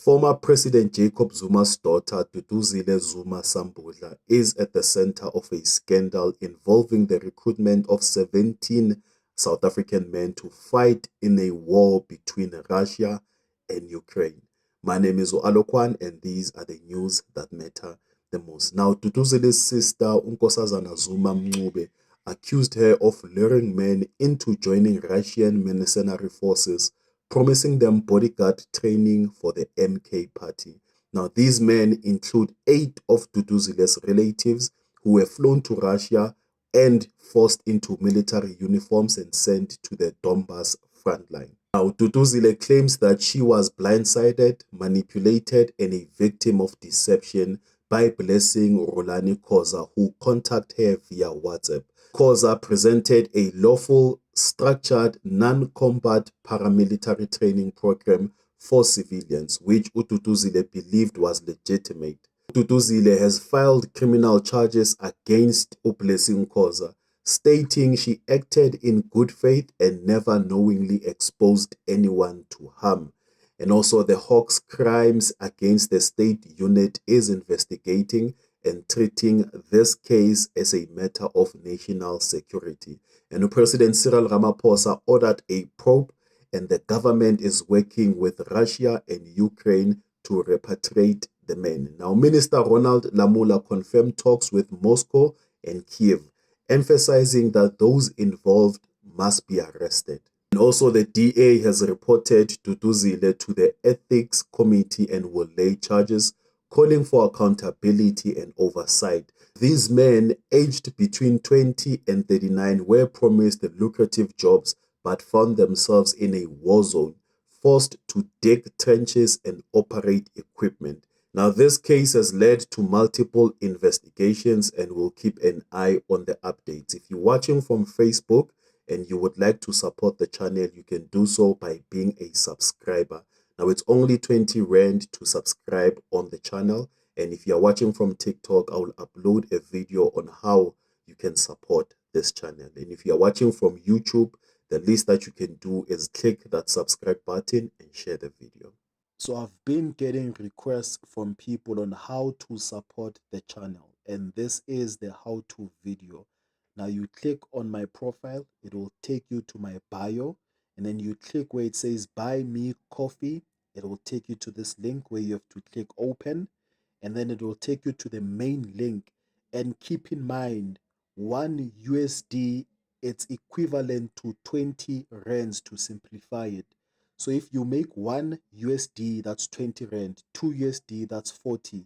Former President Jacob Zuma's daughter, Duduzile Zuma Sambudla, is at the center of a scandal involving the recruitment of 17 South African men to fight in a war between Russia and Ukraine. My name is Alokwan, and these are the news that matter the most. Now, Duduzile's sister, Unkosazana Zuma Mncube, accused her of luring men into joining Russian mercenary forces, promising them bodyguard training for the MK party. Now, these men include 8 of Duduzile's relatives who were flown to Russia and forced into military uniforms and sent to the Donbas frontline. Now, Duduzile claims that she was blindsided, manipulated, and a victim of deception by Blessing Rulani Khoza, who contacted her via WhatsApp. Khoza presented a lawful, structured, non-combat paramilitary training program for civilians, which Duduzile believed was legitimate. Duduzile has filed criminal charges against Blessing Khoza, stating she acted in good faith and never knowingly exposed anyone to harm. And also the Hawks Crimes Against the State Unit is investigating and treating this case as a matter of national security. And President Cyril Ramaphosa ordered a probe, and the government is working with Russia and Ukraine to repatriate the men. Now, Minister Ronald Lamola confirmed talks with Moscow and Kiev, emphasizing that those involved must be arrested. And also the DA has reported Duduzile to the Ethics Committee and will lay charges, calling for accountability and oversight. These men, aged between 20 and 39, were promised lucrative jobs but found themselves in a war zone, forced to dig trenches and operate equipment. Now, this case has led to multiple investigations, and we'll keep an eye on the updates. If you're watching from Facebook and you would like to support the channel, you can do so by being a subscriber. Now, it's only 20 Rand to subscribe on the channel. And if you're watching from TikTok, I will upload a video on how you can support this channel. And if you're watching from YouTube, the least that you can do is click that subscribe button and share the video. So I've been getting requests from people on how to support the channel, and this is the how-to video. Now you click on my profile, it will take you to my bio, and then you click where it says buy me coffee. It will take you to this link where you have to click open, and then it will take you to the main link. And keep in mind, 1 USD, it's equivalent to 20 rands to simplify it. So if you make 1 USD, that's 20 rand, 2 USD, that's 40,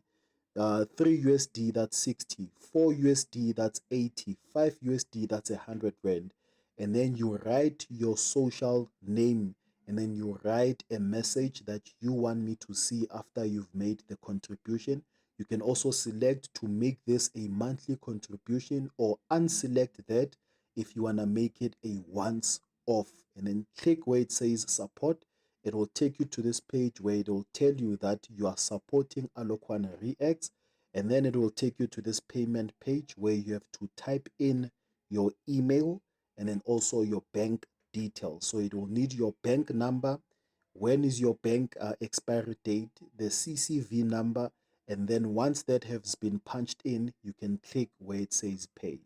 3 USD, that's 60, 4 USD, that's 80, 5 USD, that's 100 rand. And then you write your social name, and then you write a message that you want me to see after you've made the contribution. You can also select to make this a monthly contribution, or unselect that if you want to make it a once off, and then click where it says support. It will take you to this page where it will tell you that you are supporting Alokwan Reacts, and then it will take you to this payment page where you have to type in your email and then also your bank details. So it will need your bank number, when is your bank expiry date, the CCV number, and then once that has been punched in, you can click where it says pay.